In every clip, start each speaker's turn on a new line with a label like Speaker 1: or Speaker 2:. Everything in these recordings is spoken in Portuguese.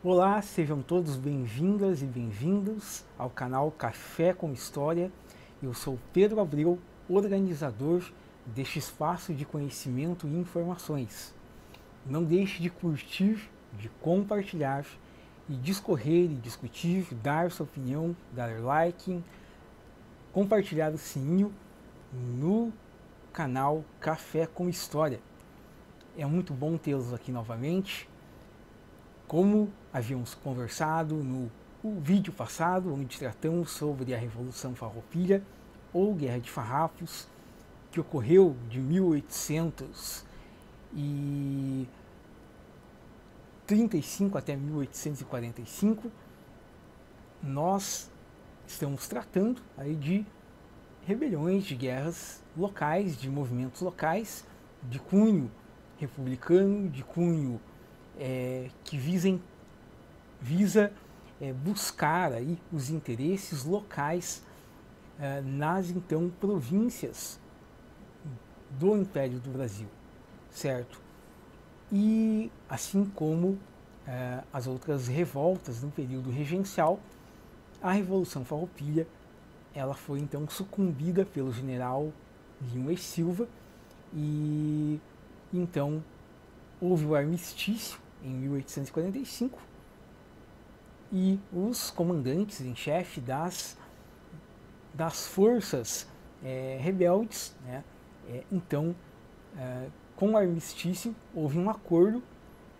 Speaker 1: Olá, sejam todos bem-vindas e bem-vindos ao canal Café com História. Eu sou Pedro Abreu, organizador deste espaço de conhecimento e informações. Não deixe de curtir, de compartilhar e discorrer e discutir, dar sua opinião, dar like, compartilhar o sininho no canal Café com História. É muito bom tê-los aqui novamente. Como havíamos conversado no vídeo passado, onde tratamos sobre a Revolução Farroupilha ou Guerra de Farrapos, que ocorreu de 1835 até 1845, nós estamos tratando aí de rebeliões, de guerras locais, de movimentos locais, de cunho republicano, de cunho que visa buscar aí os interesses locais nas então províncias do Império do Brasil, certo? E assim como as outras revoltas no período regencial, a Revolução Farroupilha ela foi então sucumbida pelo general Lima e Silva e então houve o armistício em 1845 e os comandantes em chefe das forças rebeldes, né, então com o armistício houve um acordo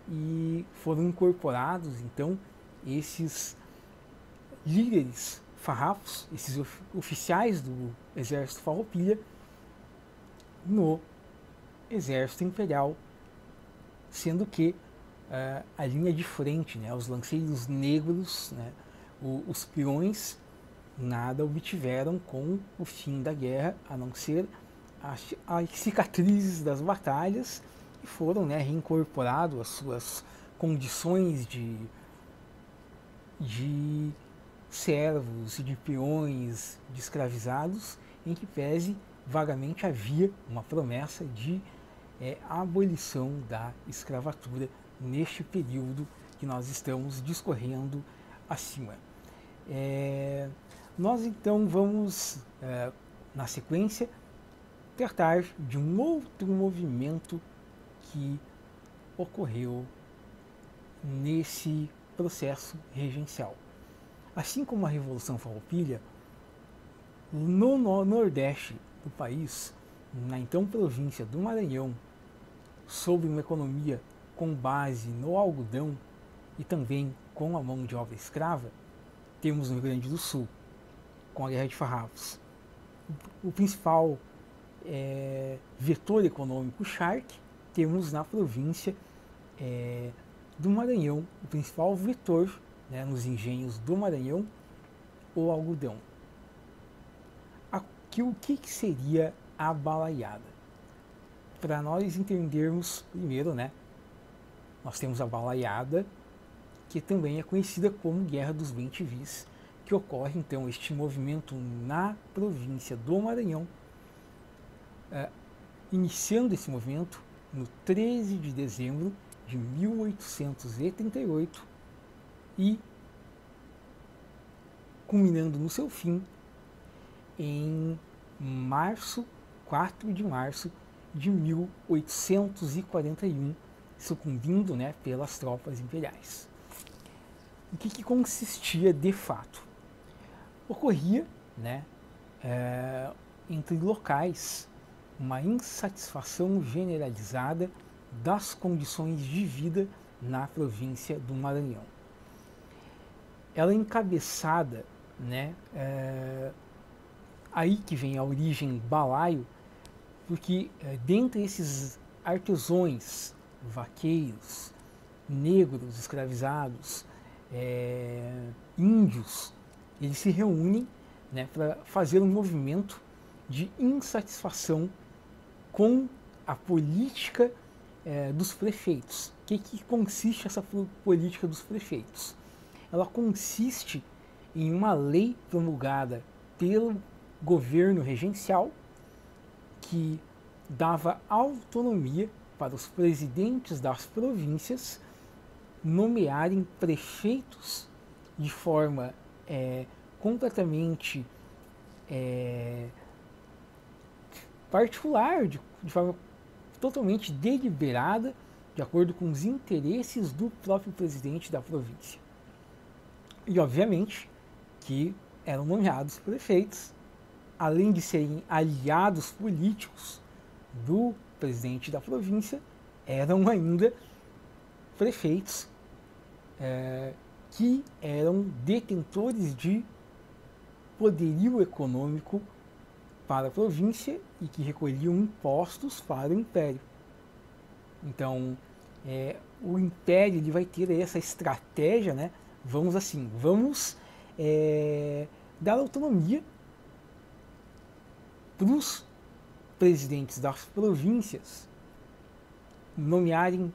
Speaker 1: e foram incorporados então esses líderes farrapos, esses oficiais do exército farroupilha no exército imperial, sendo que a linha de frente, né, os lanceiros negros, né, os peões, nada obtiveram com o fim da guerra, a não ser as cicatrizes das batalhas, e foram, né, reincorporados às suas condições de servos e de peões, de escravizados, em que pese vagamente havia uma promessa de abolição da escravatura neste período que nós estamos discorrendo acima. Nós então vamos, na sequência, tratar de um outro movimento que ocorreu nesse processo regencial. Assim como a Revolução Farroupilha, no nordeste do país, na então província do Maranhão, sob uma economia com base no algodão e também com a mão de obra escrava, temos no Rio Grande do Sul, com a Guerra de Farrapos, o principal vetor econômico charque. Temos na província do Maranhão, o principal vetor, né, nos engenhos do Maranhão, o algodão. Aqui, o que seria a balaiada? Para nós entendermos primeiro, né, nós temos a balaiada, que também é conhecida como Guerra dos Bem-te-Vis, que ocorre então este movimento na província do Maranhão, iniciando esse movimento no 13 de dezembro de 1838 e culminando no seu fim em 4 de março de 1841, sucumbindo, né, pelas tropas imperiais. O que consistia de fato? Ocorria, né, entre locais uma insatisfação generalizada das condições de vida na província do Maranhão. Ela é encabeçada, né, aí que vem a origem balaio, porque dentre esses artesãos, vaqueiros, negros escravizados, índios, eles se reúnem, né, para fazer um movimento de insatisfação com a política dos prefeitos. O que consiste essa política dos prefeitos? Ela consiste em uma lei promulgada pelo governo regencial que dava autonomia para os presidentes das províncias nomearem prefeitos de forma completamente particular, de forma totalmente deliberada, de acordo com os interesses do próprio presidente da província. E, obviamente, que eram nomeados prefeitos, além de serem aliados políticos do presidente da província, eram ainda prefeitos que eram detentores de poderio econômico para a província e que recolhiam impostos para o império. Então, o império ele vai ter essa estratégia, né? Vamos dar autonomia para os presidentes das províncias nomearem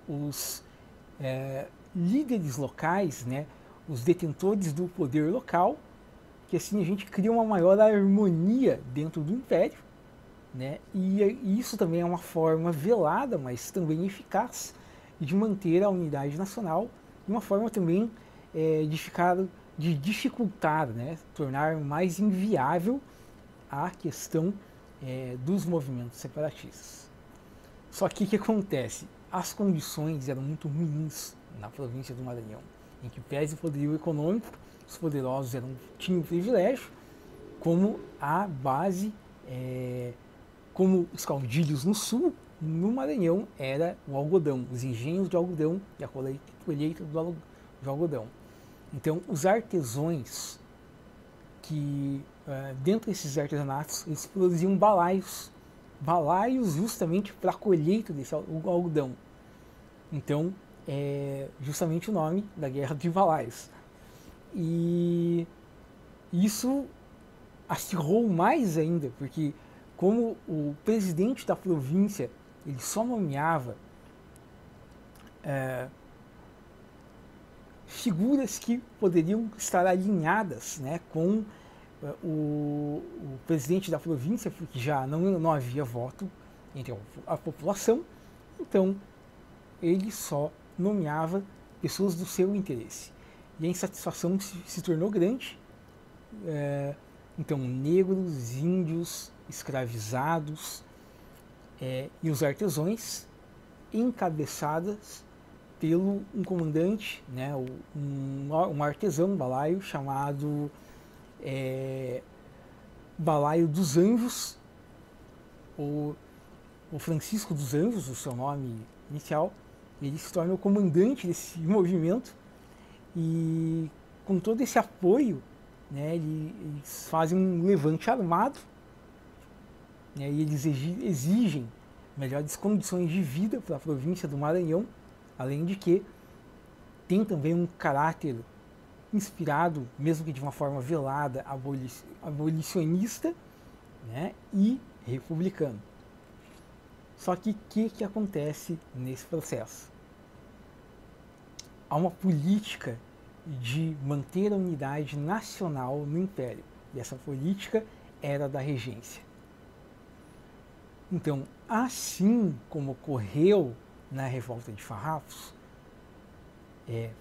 Speaker 1: os líderes locais, né? Os detentores do poder local, que assim a gente cria uma maior harmonia dentro do império, né? E isso também é uma forma velada, mas também eficaz, de manter a unidade nacional, e uma forma também de dificultar, né? Tornar mais inviável a questão dos movimentos separatistas. Só que o que acontece? As condições eram muito ruins na província do Maranhão, em que pese o poderio econômico, os poderosos tinham o privilégio, como a base, como os caudilhos no sul, no Maranhão era o algodão, os engenhos de algodão e a colheita do algodão. Então, os artesãos que, dentro desses artesanatos, eles produziam balaios justamente para a colheita desse algodão. Então, justamente o nome da Guerra de Balaios. E isso acirrou mais ainda, porque como o presidente da província ele só nomeava figuras que poderiam estar alinhadas, né, com o presidente da província, porque já não havia voto entre a população, então ele só nomeava pessoas do seu interesse. E a insatisfação se tornou grande. Então, negros, índios, escravizados e os artesãos, encabeçadas pelo um comandante, né, um artesão, um balaio, chamado Balaio dos Anjos, o Francisco dos Anjos, o seu nome inicial. Ele se torna o comandante desse movimento e, com todo esse apoio, né, eles fazem um levante armado, né, e eles exigem melhores condições de vida para a província do Maranhão, além de que tem também um caráter inspirado, mesmo que de uma forma velada, abolicionista, né, e republicano. Só que o que acontece nesse processo? Há uma política de manter a unidade nacional no Império, e essa política era da regência. Então, assim como ocorreu na Revolta de Farrapos,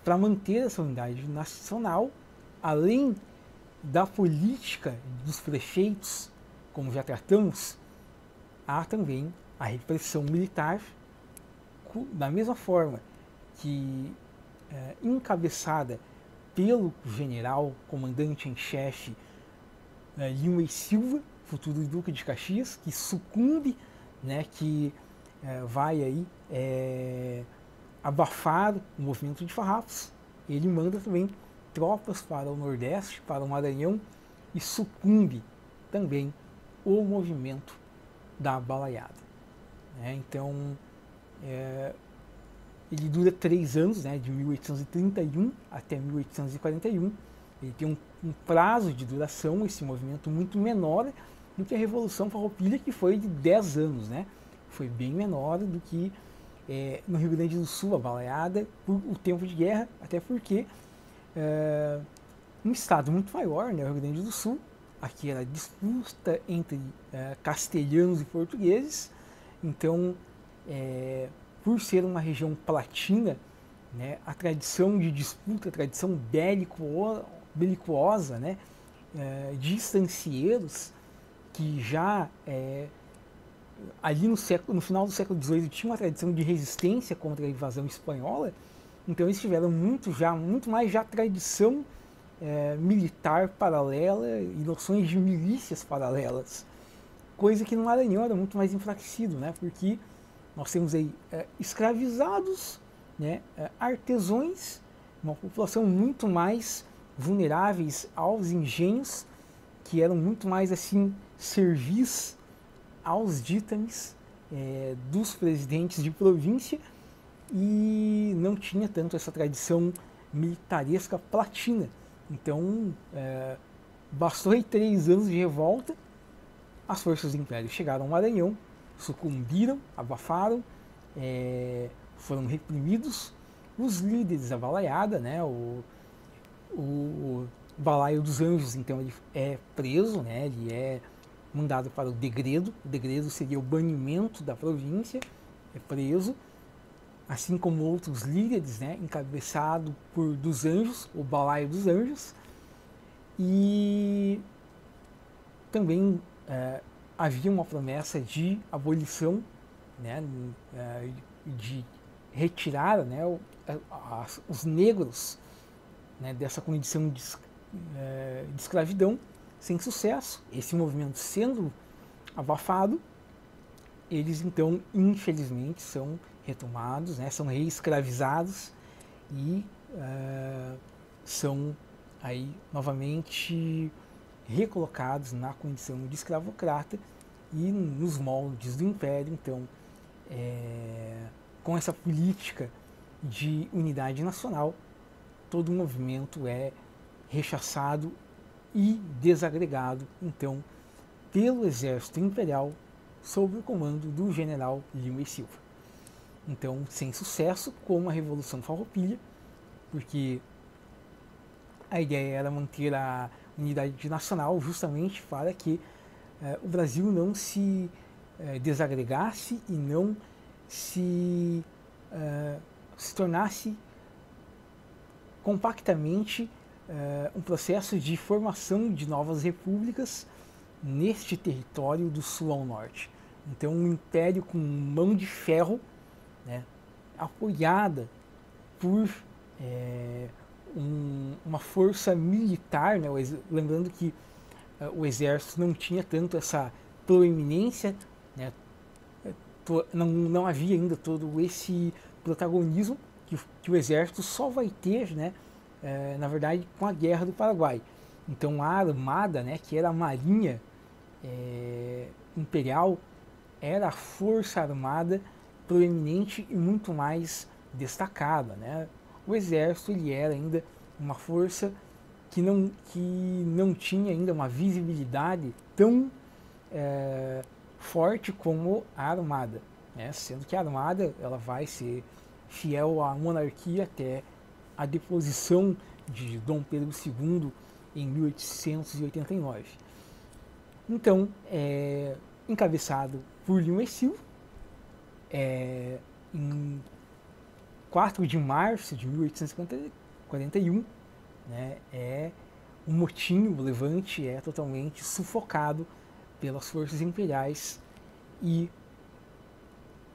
Speaker 1: para manter essa unidade nacional, além da política dos prefeitos, como já tratamos, há também a repressão militar, da mesma forma que encabeçada pelo general comandante em chefe Lima e Silva, futuro Duque de Caxias, que sucumbe, né, que vai aí abafar o movimento de Farrapos. Ele manda também tropas para o Nordeste, para o Maranhão, e sucumbe também o movimento da balaiada. Então, ele dura 3 anos, né, de 1831 até 1841. Ele tem um prazo de duração, esse movimento muito menor do que a Revolução Farroupilha, que foi de 10 anos, né? Foi bem menor do que no Rio Grande do Sul, a balaiada, por o tempo de guerra, até porque um estado muito maior, né, o Rio Grande do Sul, aqui era disputa entre castelhanos e portugueses, então, por ser uma região platina, né, a tradição de disputa, a tradição belicosa, né, de estancieiros que já ali no final do século XVIII tinha uma tradição de resistência contra a invasão espanhola. Então eles tiveram muito mais já tradição militar paralela e noções de milícias paralelas, coisa que no Maranhão era muito mais enfraquecido, né? Porque nós temos aí escravizados, né? Artesãos, uma população muito mais vulneráveis aos engenhos, que eram muito mais assim servis aos ditames dos presidentes de província, e não tinha tanto essa tradição militaresca platina. Então, bastou aí 3 anos de revolta, as forças do Império chegaram ao Maranhão, sucumbiram, abafaram, foram reprimidos, os líderes da balaiada, né, o Balaio dos Anjos, então ele é preso, né, ele é mandado para o degredo seria o banimento da província, é preso, assim como outros líderes, né, encabeçado por dos Anjos, o Balaio dos Anjos, e também havia uma promessa de abolição, né, de retirar, né, os negros, né, dessa condição de escravidão, sem sucesso. Esse movimento sendo abafado, eles então, infelizmente, são retomados, né, são reescravizados e são aí novamente recolocados na condição de escravocrata e nos moldes do Império. Então, com essa política de unidade nacional, todo o movimento é rechaçado e desagregado, então, pelo exército imperial sob o comando do general Lima e Silva. Então, sem sucesso, como a Revolução Farroupilha, porque a ideia era manter a unidade nacional justamente para que o Brasil não se desagregasse e não se tornasse compactamente um processo de formação de novas repúblicas neste território do sul ao norte. Então, um império com mão de ferro, né, apoiada por uma força militar, né, lembrando que o exército não tinha tanto essa proeminência, né, não havia ainda todo esse protagonismo que o exército só vai ter, né, na verdade, com a Guerra do Paraguai. Então a armada, né, que era a marinha imperial, era a força armada proeminente e muito mais destacada, né? O exército ele era ainda uma força que não tinha ainda uma visibilidade tão forte como a armada, né? Sendo que a armada ela vai ser fiel à monarquia até a deposição de Dom Pedro II em 1889. Então, encabeçado por Lima e Silva, em 4 de março de 1841, né, o motim, o levante é totalmente sufocado pelas forças imperiais e,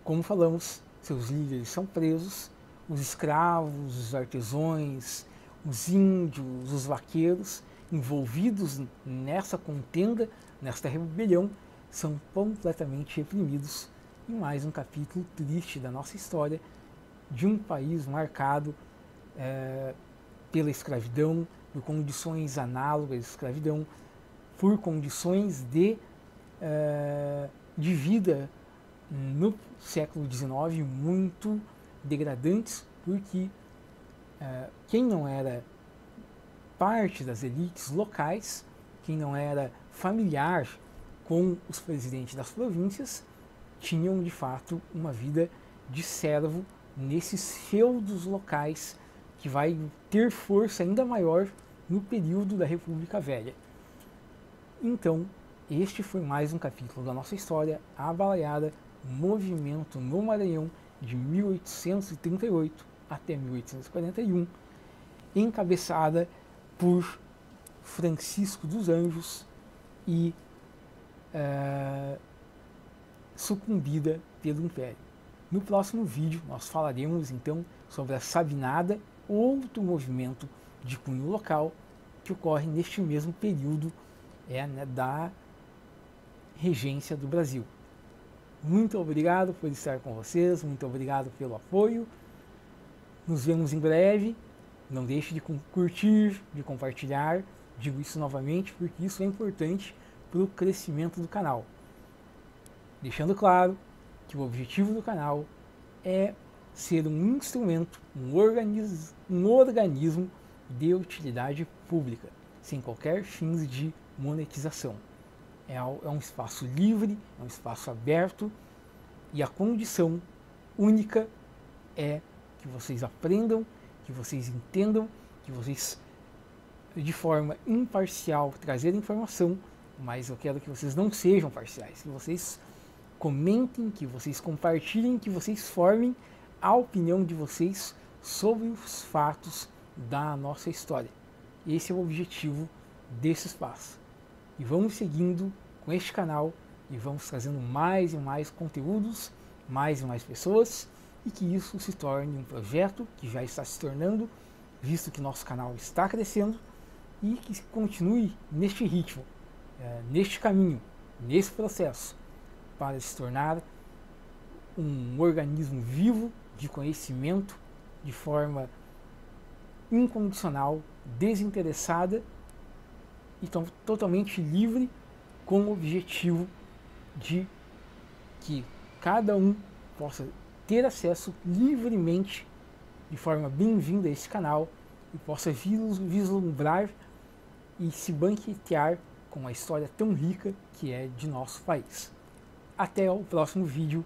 Speaker 1: como falamos, seus líderes são presos, os escravos, os artesãos, os índios, os vaqueiros envolvidos nessa contenda, nesta rebelião, são completamente reprimidos em mais um capítulo triste da nossa história, de um país marcado pela escravidão, por condições análogas à escravidão, por condições de vida no século XIX muito degradantes, porque quem não era parte das elites locais, quem não era familiar com os presidentes das províncias, tinham de fato uma vida de servo nesses feudos locais, que vai ter força ainda maior no período da República Velha. Então, este foi mais um capítulo da nossa história, a Balaiada, movimento no Maranhão de 1838, até 1841, encabeçada por Francisco dos Anjos e sucumbida pelo Império. No próximo vídeo nós falaremos então sobre a Sabinada, outro movimento de cunho local que ocorre neste mesmo período da regência do Brasil. Muito obrigado por estar com vocês, muito obrigado pelo apoio. Nos vemos em breve. Não deixe de curtir, de compartilhar. Digo isso novamente porque isso é importante para o crescimento do canal. Deixando claro que o objetivo do canal é ser um instrumento, um organismo de utilidade pública, sem qualquer fins de monetização. É um espaço livre, é um espaço aberto, e a condição única é que vocês aprendam, que vocês entendam, que vocês, de forma imparcial, trazerem informação, mas eu quero que vocês não sejam parciais, que vocês comentem, que vocês compartilhem, que vocês formem a opinião de vocês sobre os fatos da nossa história. Esse é o objetivo desse espaço. E vamos seguindo com este canal e vamos trazendo mais e mais conteúdos, mais e mais pessoas, e que isso se torne um projeto que já está se tornando, visto que nosso canal está crescendo, e que continue neste ritmo, neste caminho, nesse processo, para se tornar um organismo vivo de conhecimento de forma incondicional, desinteressada e totalmente livre, com o objetivo de que cada um possa ter acesso livremente, de forma bem-vinda a esse canal, e possa vislumbrar e se banquetear com uma história tão rica que é de nosso país. Até o próximo vídeo.